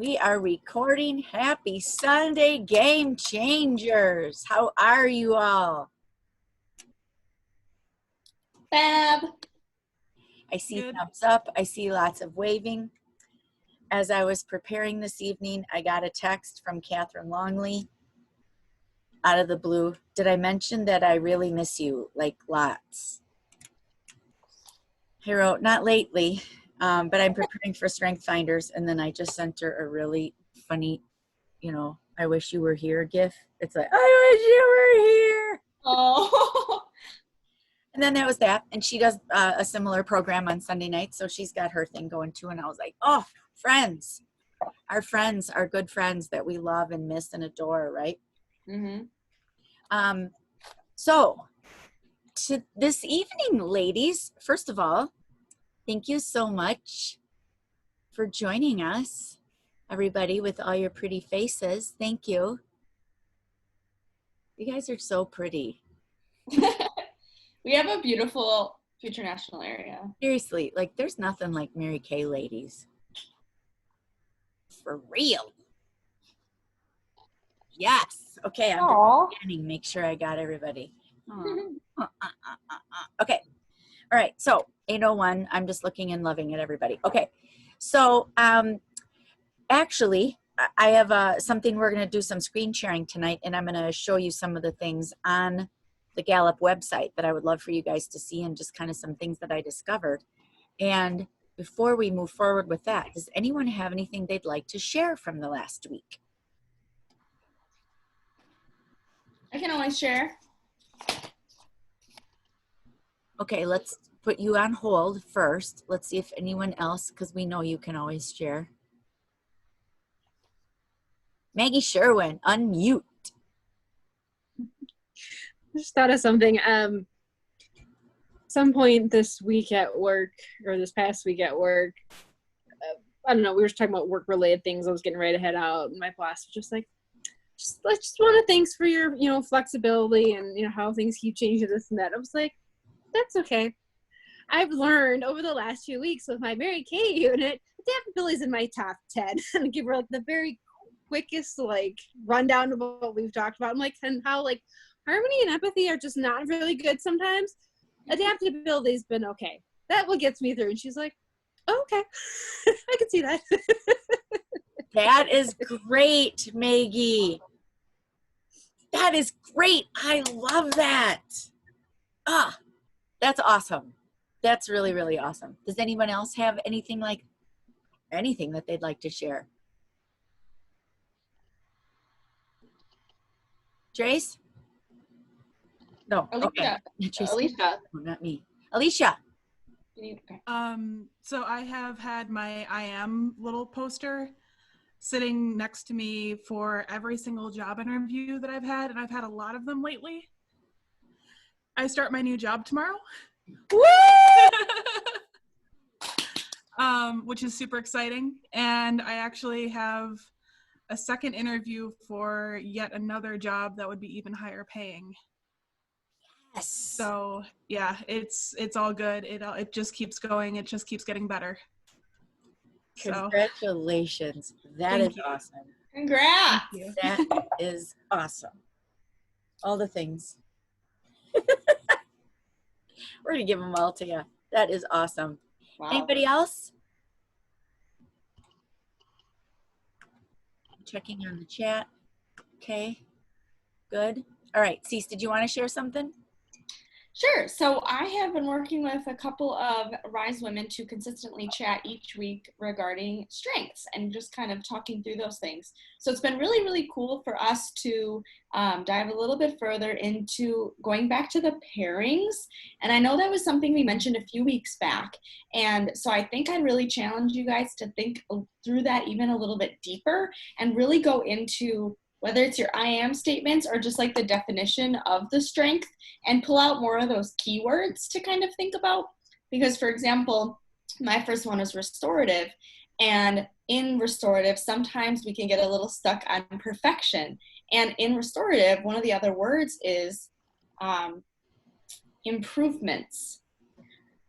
We are recording. Happy Sunday, Game Changers. How are you all? Fab. I see thumbs up. I see lots of waving. As I was preparing this evening, I got a text from Catherine Longley out of the blue. Did I mention that I really miss you? Like lots. I wrote, not lately, but I'm preparing for Strength Finders. And then I just sent her a really funny, I wish you were here gif. It's like, I wish you were here. Oh. And then there was that. And she does a similar program on Sunday nights. So she's got her thing going too. And I was like, oh, friends. Our friends, our good friends that we love and miss and adore, right? Mm-hmm. So to this evening, ladies, first of all, thank you so much for joining us. Everybody with all your pretty faces. Thank you. You guys are so pretty. We have a beautiful future national area. Seriously, like there's nothing like Mary Kay ladies. For real. Yes. Okay, I'm beginning. Make sure I got everybody. Okay. All right. So 801, I'm just looking and loving at everybody. Okay. So actually, I have something we're going to do some screen sharing tonight, and I'm going to show you some of the things on the Gallup website that I would love for you guys to see, and just kind of some things that I discovered. And before we move forward with that, does anyone have anything they'd like to share from the last week? I can always share. Okay, let's put you on hold first. Let's see if anyone else, because we know you can always share. Maggie Sherwin, unmute. I just thought of something. Some point this week at work, or this past week at work, I don't know, we were talking about work-related things. I was getting ready to head out, and my boss was just like, I just want to thanks for your, flexibility and, how things keep changing, this and that. I was like, that's okay. I've learned over the last few weeks with my Mary Kay unit, adaptability is in my top 10. And give her like the very quickest rundown of what we've talked about. I'm like, and how harmony and empathy are just not really good sometimes. Adaptability's been okay. That what gets me through. And she's like, oh, okay. I can see that. That is great, Maggie. That is great. I love that. Ah, that's awesome. That's really, really awesome. Does anyone else have anything that they'd like to share? Trace? No. Alicia. Okay. Alicia. No, not me. Alicia. Okay. So I have had my I am little poster sitting next to me for every single job interview that I've had, and I've had a lot of them lately. I start my new job tomorrow. Woo! Which is super exciting. And I actually have a second interview for yet another job that would be even higher paying. Yes. So yeah, it's all good. It just keeps going. It just keeps getting better. Congratulations. That is awesome. Congrats. Thank you. That is awesome. All the things. We're going to give them all to you. That is awesome. Wow. Anybody else? Checking on the chat. Okay. Good. All right. Cease, did you want to share something? Sure. So I have been working with a couple of RISE women to consistently chat each week regarding strengths and just kind of talking through those things. So it's been really, really cool for us to dive a little bit further into going back to the pairings. And I know that was something we mentioned a few weeks back. And so I think I'd really challenge you guys to think through that even a little bit deeper and really go into whether it's your I am statements or just like the definition of the strength, and pull out more of those keywords to kind of think about. Because for example, my first one was restorative, and in restorative, sometimes we can get a little stuck on perfection. And in restorative, one of the other words is improvements.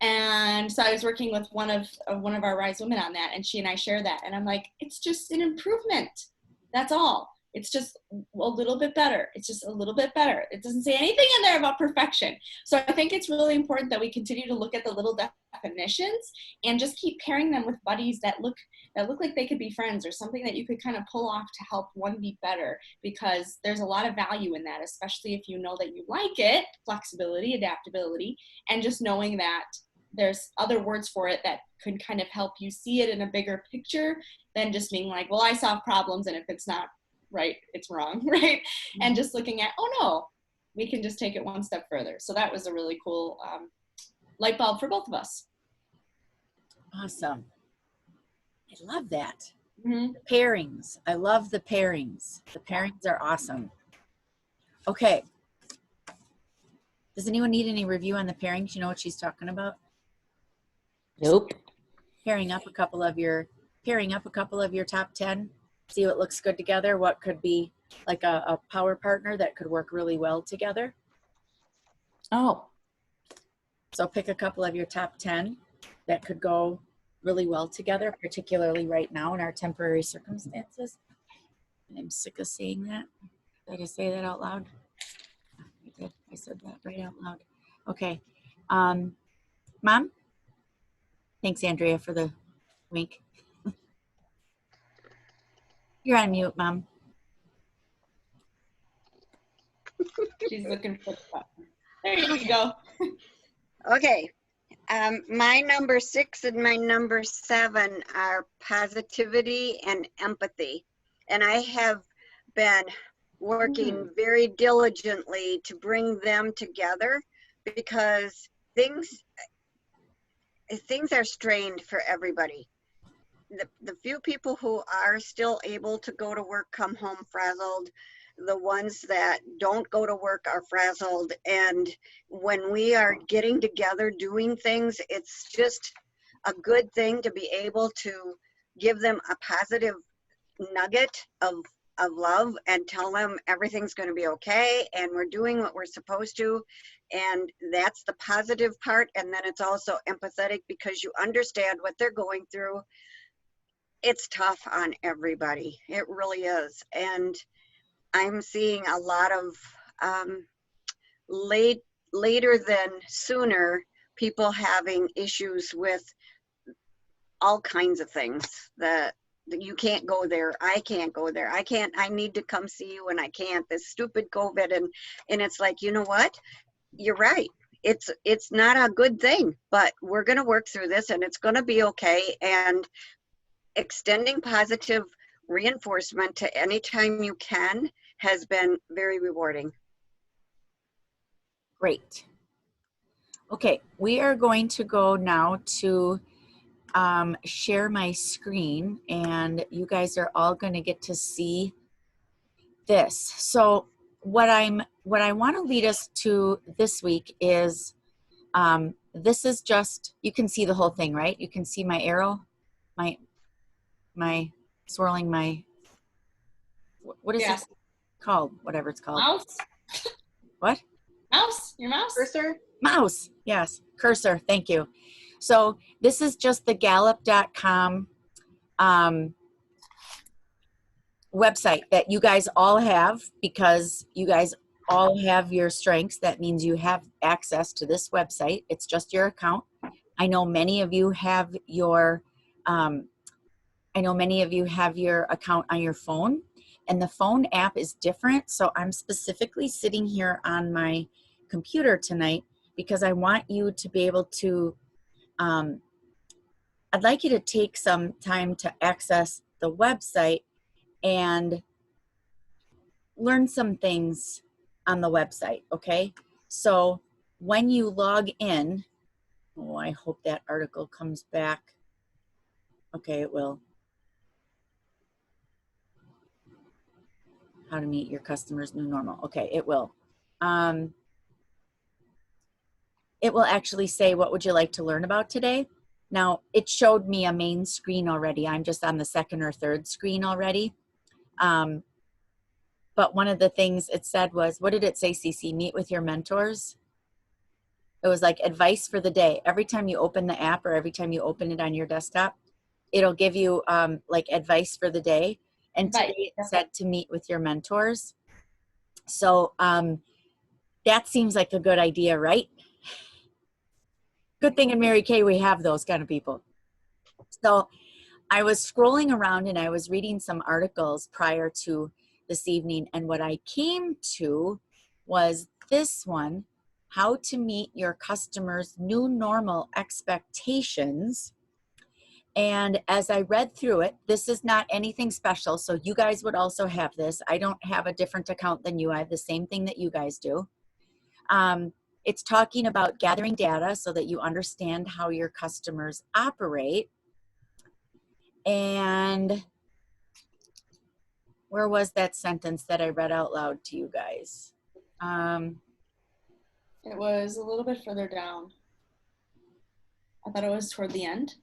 And so I was working with one of our Rise women on that, and she and I share that. And I'm like, it's just an improvement. That's all. It's just a little bit better. It's just a little bit better. It doesn't say anything in there about perfection. So I think it's really important that we continue to look at the little definitions and just keep pairing them with buddies that look like they could be friends, or something that you could kind of pull off to help one be better, because there's a lot of value in that, especially if you know that you like it, flexibility, adaptability, and just knowing that there's other words for it that could kind of help you see it in a bigger picture than just being like, well, I solve problems, and if it's not right, it's wrong, right? Mm-hmm. And just looking at, oh no, we can just take it one step further. So that was a really cool light bulb for both of us. Awesome. I love that. Mm-hmm. The pairings. I love the pairings. The pairings are awesome. Okay. Does anyone need any review on the pairings? You know what she's talking about? Nope. Pairing up a couple of your top 10. See what looks good together, what could be like a power partner that could work really well together. Oh. So pick a couple of your top 10 that could go really well together, particularly right now in our temporary circumstances. And I'm sick of saying that. Did I say that out loud? I did. I said that right out loud. Okay. Mom? Thanks, Andrea, for the wink. You're on mute, Mom. She's looking for the button. There you go. Okay. My number 6 and my number 7 are positivity and empathy. And I have been working very diligently to bring them together, because things are strained for everybody. The few people who are still able to go to work come home frazzled. The ones that don't go to work are frazzled. And when we are getting together doing things, it's just a good thing to be able to give them a positive nugget of love and tell them everything's going to be okay and we're doing what we're supposed to. And that's the positive part. And then it's also empathetic, because you understand what they're going through. It's tough on everybody. It really is. And I'm seeing a lot of later than sooner people having issues with all kinds of things, that you can't go there, I can't go there, I need to come see you and I can't, this stupid COVID. And it's like, you know what, you're right, it's not a good thing, but we're going to work through this and it's going to be okay. And extending positive reinforcement to any time you can has been very rewarding. Great. Okay, we are going to go now to share my screen, and you guys are all going to get to see this. So what I want to lead us to this week is this is just, you can see the whole thing, right? You can see my arrow, my swirling, my, what is Yes. it called? Whatever it's called. Mouse? What? Mouse? Your mouse? Cursor? Mouse. Yes. Cursor. Thank you. So this is just the Gallup.com website that you guys all have, because you guys all have your strengths. That means you have access to this website. It's just your account. I know many of you have your account on your phone, and the phone app is different. So I'm specifically sitting here on my computer tonight because I want you to be able to, I'd like you to take some time to access the website and learn some things on the website, okay? So when you log in, oh, I hope that article comes back. Okay, it will. How to meet your customers' new normal. Okay, it will. It will actually say, what would you like to learn about today? Now, it showed me a main screen already. I'm just on the second or third screen already. But one of the things it said was, what did it say, Cece? Meet with your mentors? It was like advice for the day. Every time you open the app or every time you open it on your desktop, it'll give you like advice for the day. And Right. today it said to meet with your mentors. So that seems like a good idea, right? Good thing in Mary Kay we have those kind of people. So I was scrolling around and I was reading some articles prior to this evening, and what I came to was this one: how to meet your customers' new normal expectations. And as I read through it, this is not anything special, so you guys would also have this. I don't have a different account than you. I have the same thing that you guys do. It's talking about gathering data so that you understand how your customers operate. And where was that sentence that I read out loud to you guys? It was a little bit further down. I thought it was toward the end.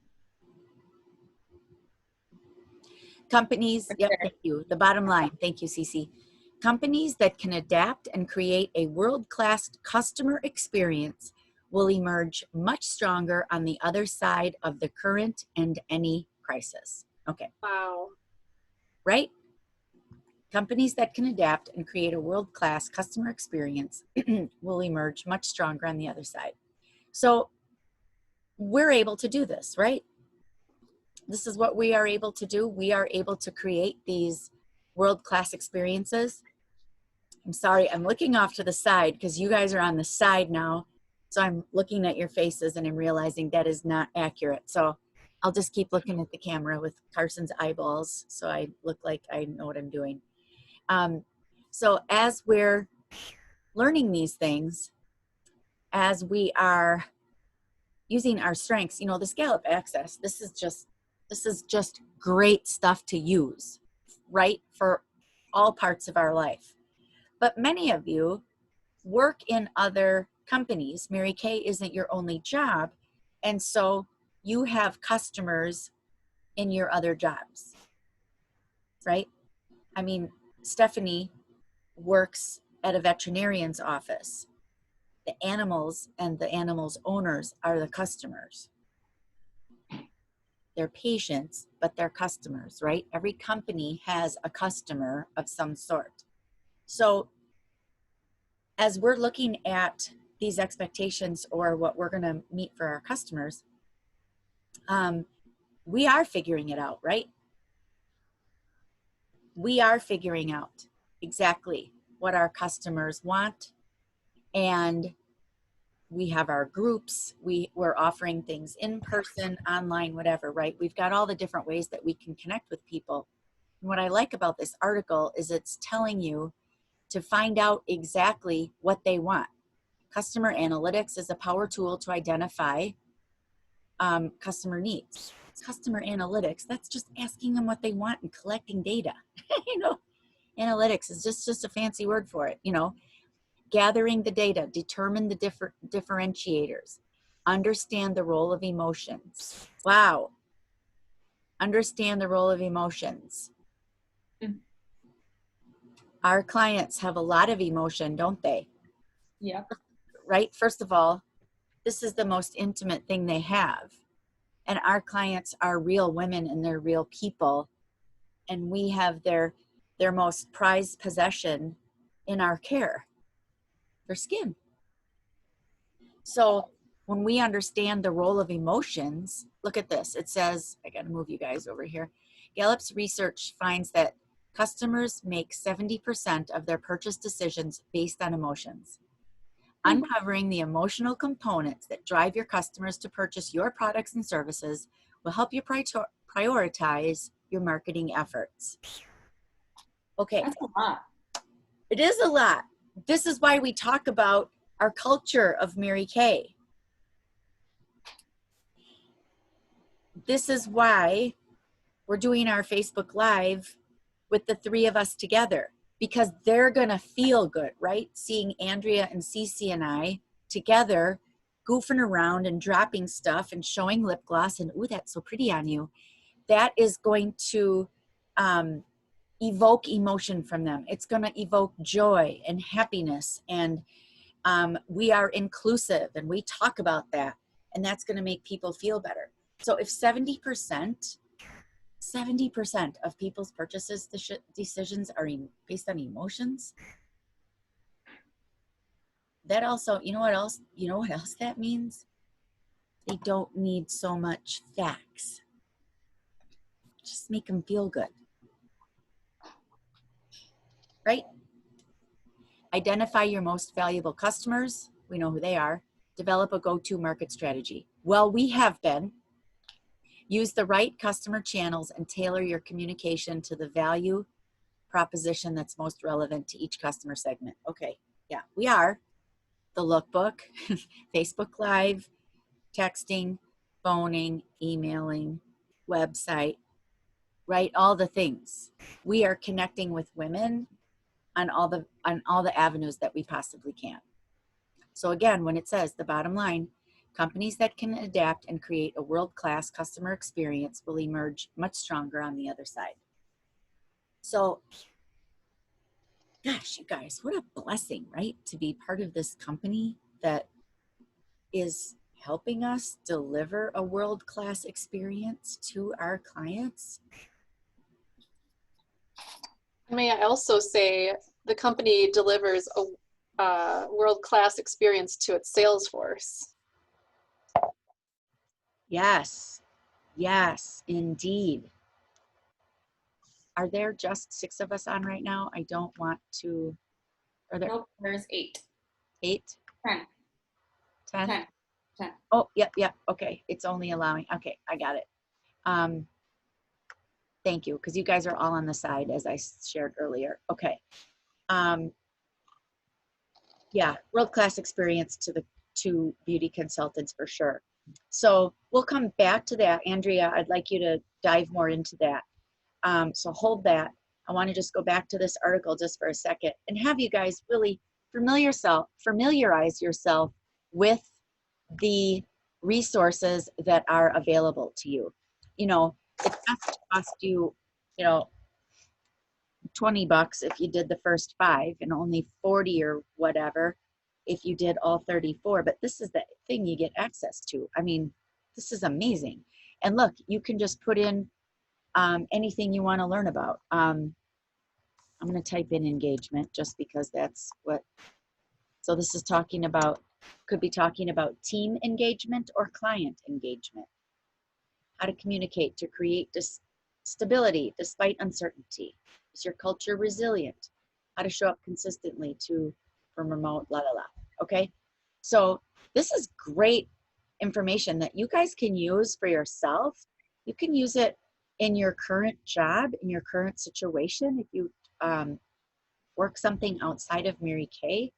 Companies, yep, thank you. The bottom line, thank you, Cece. Companies that can adapt and create a world-class customer experience will emerge much stronger on the other side of the current and any crisis. Okay. Wow. Right? Companies that can adapt and create a world-class customer experience will emerge much stronger on the other side. So we're able to do this, right? This is what we are able to do. We are able to create these world-class experiences. I'm sorry, I'm looking off to the side because you guys are on the side now. So I'm looking at your faces and I'm realizing that is not accurate. So I'll just keep looking at the camera with Carson's eyeballs so I look like I know what I'm doing. So as we're learning these things, as we are using our strengths, you know, this Gallup Access, this is just great stuff to use, right? For all parts of our life. But many of you work in other companies. Mary Kay isn't your only job. And so you have customers in your other jobs, right? I mean, Stephanie works at a veterinarian's office. The animals and the animals' owners are the customers. They're patients, but they're customers, right? Every company has a customer of some sort. So as we're looking at these expectations or what we're going to meet for our customers, we are figuring it out, right? We are figuring out exactly what our customers want, and we have our groups. We're offering things in person, online, whatever, right? We've got all the different ways that we can connect with people. And what I like about this article is it's telling you to find out exactly what they want. Customer analytics is a power tool to identify customer needs. Customer analytics, that's just asking them what they want and collecting data. You know, analytics is just a fancy word for it. You know, gathering the data, determine the differentiators, understand the role of emotions. Wow. Understand the role of emotions. Our clients have a lot of emotion, don't they? Yeah. Right? First of all, this is the most intimate thing they have. And our clients are real women and they're real people. And we have their most prized possession in our care, their skin. So when we understand the role of emotions, look at this. It says, I got to move you guys over here. Gallup's research finds that customers make 70% of their purchase decisions based on emotions. Uncovering the emotional components that drive your customers to purchase your products and services will help you prioritize your marketing efforts. Okay. That's a lot. It is a lot. This is why we talk about our culture of Mary Kay. This is why we're doing our Facebook Live with the three of us together, because they're going to feel good, right? Seeing Andrea and Cece and I together goofing around and dropping stuff and showing lip gloss and, ooh, that's so pretty on you. That is going to evoke emotion from them. It's going to evoke joy and happiness and We are inclusive, and we talk about that, and that's going to make people feel better. So if 70% of people's purchases decisions are based on emotions, that also, you know what else that means? They don't need so much facts. Just make them feel good. Right? Identify your most valuable customers. We know who they are. Develop a go-to market strategy. Well, we have been. Use the right customer channels and tailor your communication to the value proposition that's most relevant to each customer segment. Okay, yeah, we are. The lookbook, Facebook Live, texting, phoning, emailing, website, right? All the things. We are connecting with women on all the avenues that we possibly can. So again, when it says the bottom line, companies that can adapt and create a world-class customer experience will emerge much stronger on the other side. So, gosh, you guys, what a blessing, right? To be part of this company that is helping us deliver a world-class experience to our clients. May I also say the company delivers a world-class experience to its sales force. Yes, yes, indeed. Are there just 6 of us on right now? I don't want to. Are there? Nope, there's 8. 8? 10. 10? 10. 10. Oh, yep, yep. Okay, it's only allowing. Okay, I got it. Thank you, because you guys are all on the side as I shared earlier. Okay. Yeah, world-class experience to the 2 beauty consultants for sure. So we'll come back to that. Andrea, I'd like you to dive more into that. So hold that. I want to just go back to this article just for a second and have you guys really familiarize yourself with the resources that are available to you. You know, it doesn't cost you, 20 bucks if you did the first 5 and only 40 or whatever if you did all 34. But this is the thing you get access to. I mean, this is amazing. And look, you can just put in anything you want to learn about. I'm going to type in engagement just because that's what. So this is talking about, could be talking about team engagement or client engagement. How to communicate to create stability despite uncertainty. Is your culture resilient? How to show up consistently from remote, la la la. Okay, so this is great information that you guys can use for yourself. You can use it in your current job, in your current situation. If you work something outside of Mary Kay,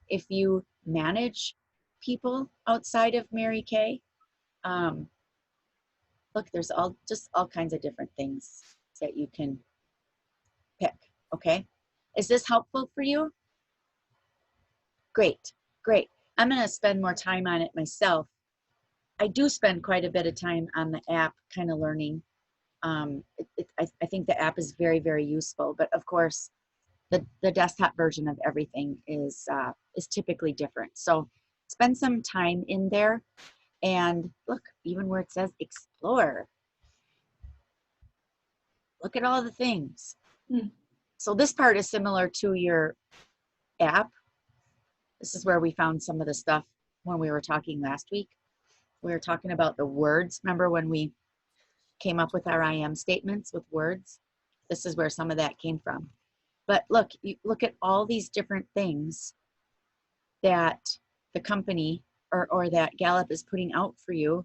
if you manage people outside of Mary Kay, look, there's all kinds of different things that you can pick. Okay, is this helpful for you? Great, great. I'm going to spend more time on it myself. I do spend quite a bit of time on the app, kind of learning. I think the app is very, very useful, but of course, the desktop version of everything is typically different. So spend some time in there, and look, even where it says explore, look at all the things. So this part is similar to your app. This is where we found some of the stuff when we were talking last week. We were talking about the words. Remember when we came up with our I am statements with words? This is where some of that came from. But look, you look at all these different things that the company or that Gallup is putting out for you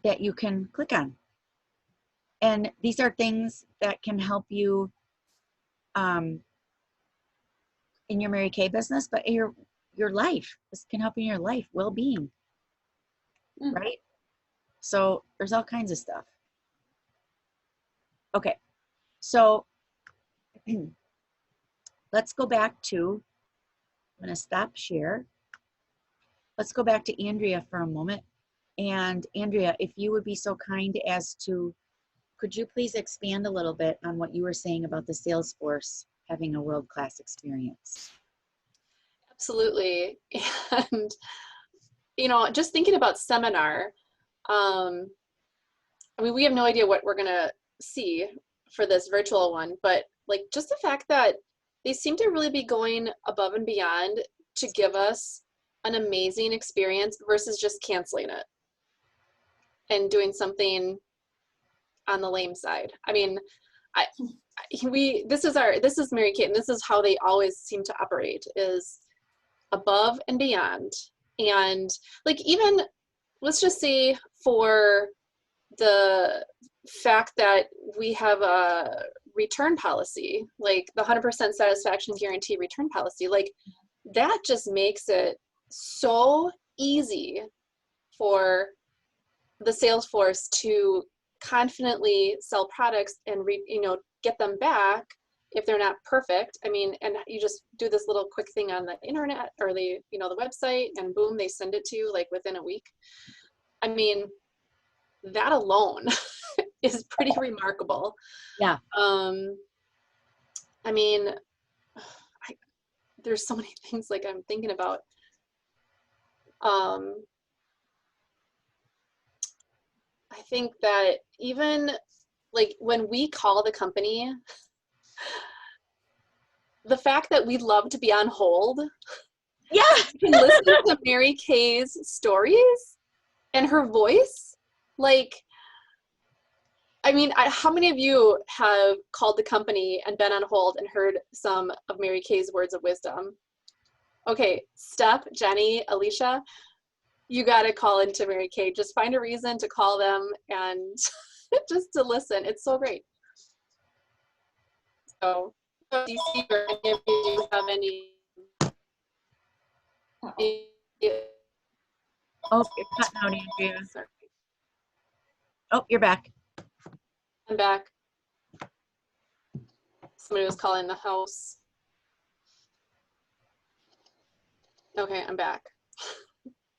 that you can click on. And these are things that can help you in your Mary Kay business, but your life. This can help in your life, well-being, right? So there's all kinds of stuff. Okay, so let's go back to, I'm going to stop share. Let's go back to Andrea for a moment. And Andrea, if you would be so kind as to, could you please expand a little bit on what you were saying about the Salesforce having a world-class experience? Absolutely. And, you know, just thinking about seminar, I mean, we have no idea what we're going to see for this virtual one, but like just the fact that they seem to really be going above and beyond to give us an amazing experience versus just canceling it and doing something on the lame side. I mean, this is Mary Kate, and this is how they always seem to operate, is above and beyond. And like, even let's just say for the fact that we have a return policy, like the 100% satisfaction guarantee return policy, like that just makes it so easy for the sales force to confidently sell products and get them back if they're not perfect. I mean, and you just do this little quick thing on the internet or the website, and boom, they send it to you like within a week. I mean, that alone is pretty remarkable. Yeah. I mean, there's so many things like I'm thinking about. I think that even like when we call the company, the fact that we love to be on hold. Yeah. You can listen to Mary Kay's stories and her voice. Like, I mean, how many of you have called the company and been on hold and heard some of Mary Kay's words of wisdom? Okay, Steph, Jenny, Alicia, you got to call into Mary Kay. Just find a reason to call them and just to listen. It's so great. So, do you see or any of you have any? Oh, you're cutting out, Andrea. Sorry. Oh, you're back. I'm back. Somebody was calling the house. Okay, I'm back.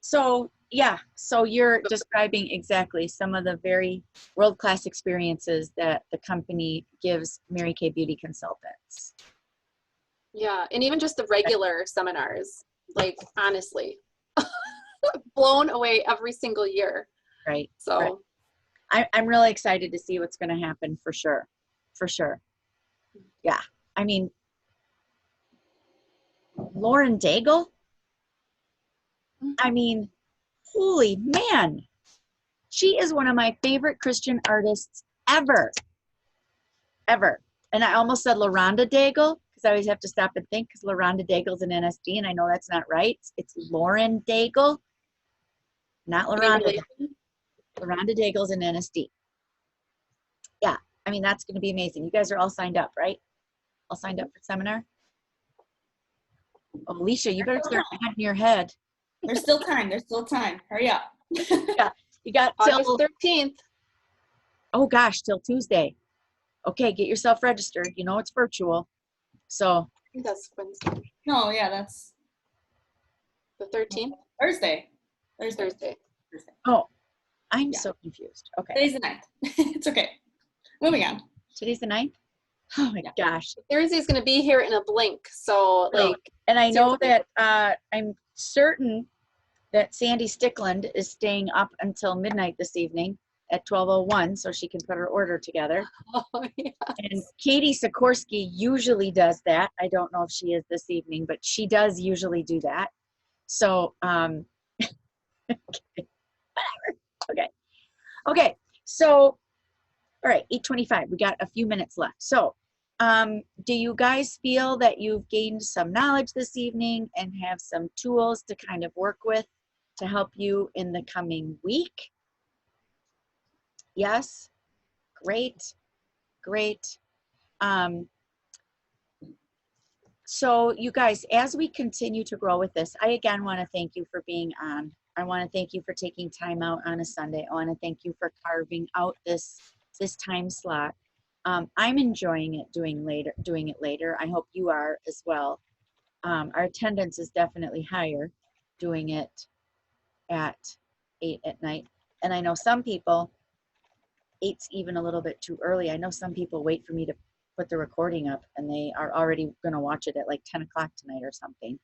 So yeah, so you're describing exactly some of the very world-class experiences that the company gives Mary Kay Beauty consultants. Yeah, and even just the regular seminars, like honestly, blown away every single year. Right. So right. I'm really excited to see what's going to happen for sure. For sure. Yeah. I mean, Lauren Daigle. I mean, holy man. She is one of my favorite Christian artists ever. Ever. And I almost said LaRonda Daigle because I always have to stop and think because LaRonda Daigle's an NSD and I know that's not right. It's Lauren Daigle, not LaRonda. LaRonda Daigle's an NSD. Yeah. I mean, that's going to be amazing. You guys are all signed up, right? All signed up for seminar? Oh, Alicia, you better start nodding your head. There's still time. There's still time. Hurry up. Yeah, you got August till 13th. Oh gosh, till Tuesday. Okay, get yourself registered. You know it's virtual. So I think that's Wednesday. No, yeah, that's The 13th? Thursday. Thursday. oh, I'm Yeah. so confused. Okay. Today's the 9th. It's okay. Moving on. Today's the 9th? Oh my gosh. Thursday's going to be here in a blink. So like, And I know that I'm certain that Sandy Stickland is staying up until midnight this evening at 12:01 so she can put her order together. oh yeah. And Katie Sikorsky usually does that. I don't know if she is this evening, but she does usually do that. So, okay, whatever. Okay. So, all right, 8:25. We got a few minutes left. So, do you guys feel that you've gained some knowledge this evening and have some tools to kind of work with to help you in the coming week? Yes? Great. Great. So you guys, as we continue to grow with this, I again want to thank you for being on. I want to thank you for taking time out on a Sunday. I want to thank you for carving out this time slot. I'm enjoying it doing it later. I hope you are as well. Our attendance is definitely higher doing it at 8 at night. And I know some people, 8's even a little bit too early. I know some people wait for me to put the recording up and they are already going to watch it at like 10 o'clock tonight or something.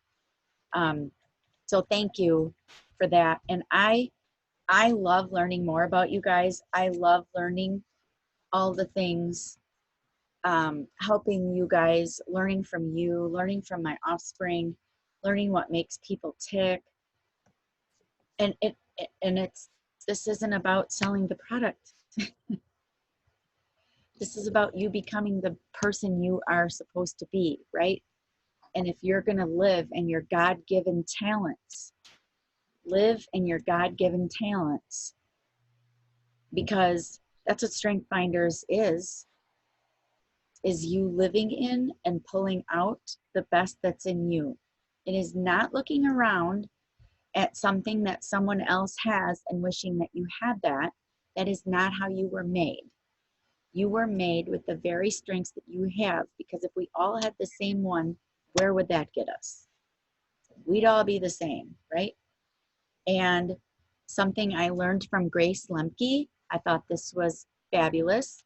So thank you for that. And I love learning more about you guys. I love learning all the things, helping you guys, learning from you, learning from my offspring, learning what makes people tick. And this isn't about selling the product. This is about you becoming the person you are supposed to be, right? And if you're going to live in your God-given talents, live in your God-given talents, because that's what Strength Finders is you living in and pulling out the best that's in you. It is not looking around at something that someone else has and wishing that you had that. That is not how you were made. You were made with the very strengths that you have, because if we all had the same one, where would that get us? We'd all be the same, right? And something I learned from Grace Lemke, I thought this was fabulous.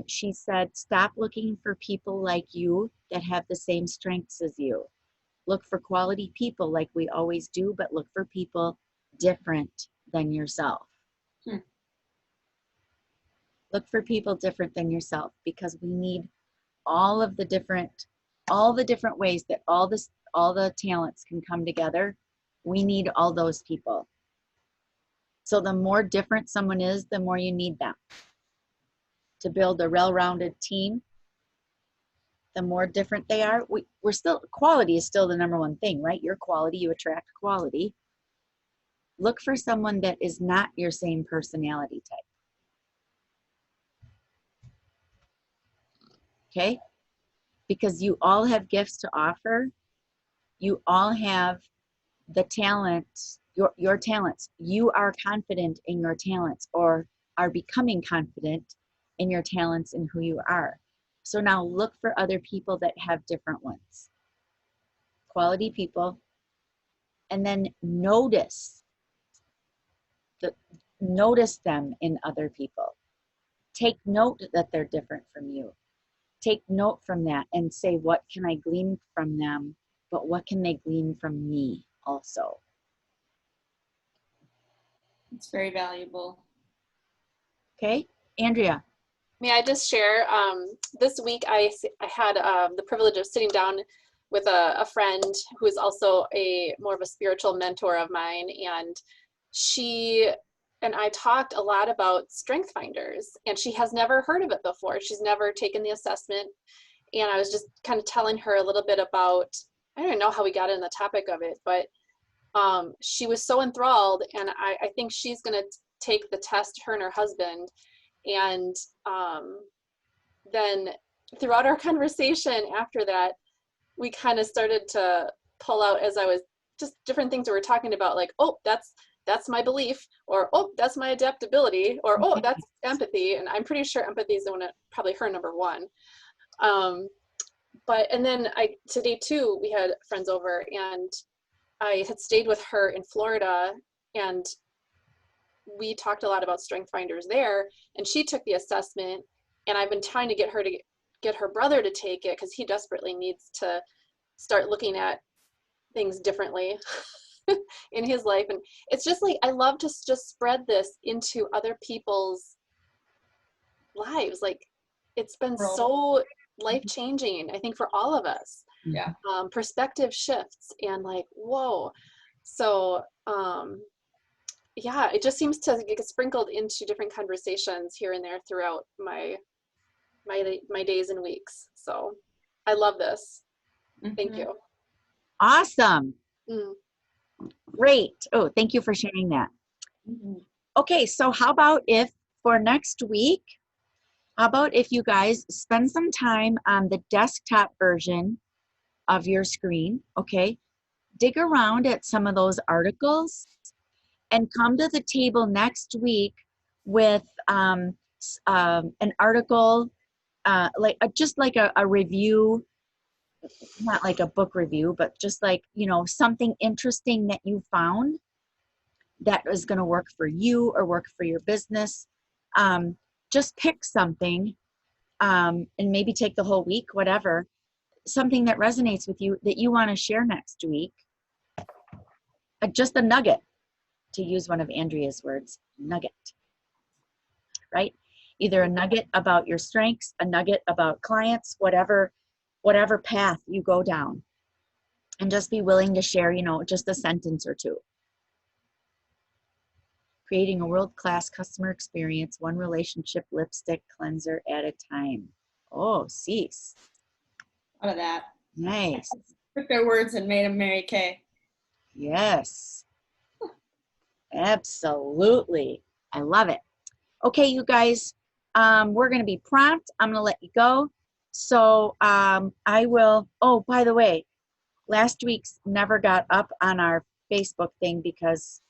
She said, stop looking for people like you that have the same strengths as you. Look for quality people like we always do, but look for people different than yourself. Look for people different than yourself, because we need all the different ways that all the talents can come together. We need all those people. So the more different someone is, the more you need them to build a well-rounded team. The more different they are, we're still, quality is still the number one thing, right? Your quality, you attract quality. Look for someone that is not your same personality type. Okay? Because you all have gifts to offer. You all have the talents, your talents. You are confident in your talents, or are becoming confident in your talents and who you are. So now look for other people that have different ones. Quality people. And then notice them in other people. Take note that they're different from you. Take note from that and say, what can I glean from them? But what can they glean from me also? It's very valuable. Okay, Andrea. May I just share, this week I had the privilege of sitting down with a friend who is also more of a spiritual mentor of mine, and she and I talked a lot about Strength Finders, and she has never heard of it before. She's never taken the assessment, and I was just kind of telling her a little bit about, I don't know how we got in the topic of it, but she was so enthralled, and I think she's going to take the test, her and her husband. And then throughout our conversation after that, we kind of started to pull out, as I was just different things we were talking about, like, oh, that's my belief, or oh, that's my adaptability, or oh, that's empathy. And I'm pretty sure empathy is the one, probably her number one. And then today too, we had friends over, and I had stayed with her in Florida, and we talked a lot about Strength Finders there, and she took the assessment, and I've been trying to get her brother to take it, because he desperately needs to start looking at things differently in his life. And it's just like, I love to just spread this into other people's lives. Like, it's been so life-changing, I think, for all of us. Yeah. Perspective shifts, and like, whoa. So yeah, it just seems to get sprinkled into different conversations here and there throughout my days and weeks. So I love this. Thank you. Awesome. Great. Oh, thank you for sharing that. Okay, so how about if for next week, how about if you guys spend some time on the desktop version of your screen, okay? Dig around at some of those articles and come to the table next week with an article, just like a review, not like a book review, but just like, something interesting that you found that is going to work for you or work for your business. Just pick something and maybe take the whole week, whatever, something that resonates with you that you want to share next week. just a nugget, to use one of Andrea's words, nugget, right? Either a nugget about your strengths, a nugget about clients, whatever path you go down. And just be willing to share, you know, just a sentence or two. Creating a world-class customer experience, one relationship lipstick cleanser at a time. Oh, cease. Out of that. Nice. Took their words and made them Mary Kay. Yes. Absolutely. I love it. Okay, you guys, we're going to be prompt. I'm going to let you go. So I will, oh, by the way, last week's never got up on our Facebook thing because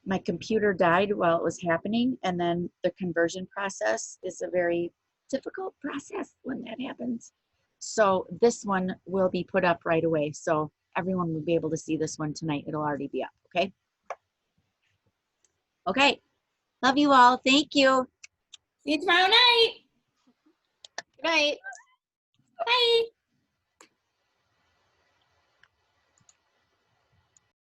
my computer died while it was happening. And then the conversion process is a very difficult process when that happens. So this one will be put up right away. So everyone will be able to see this one tonight. It'll already be up, okay? Okay. Love you all. Thank you. See you tomorrow night. Good night. Bye.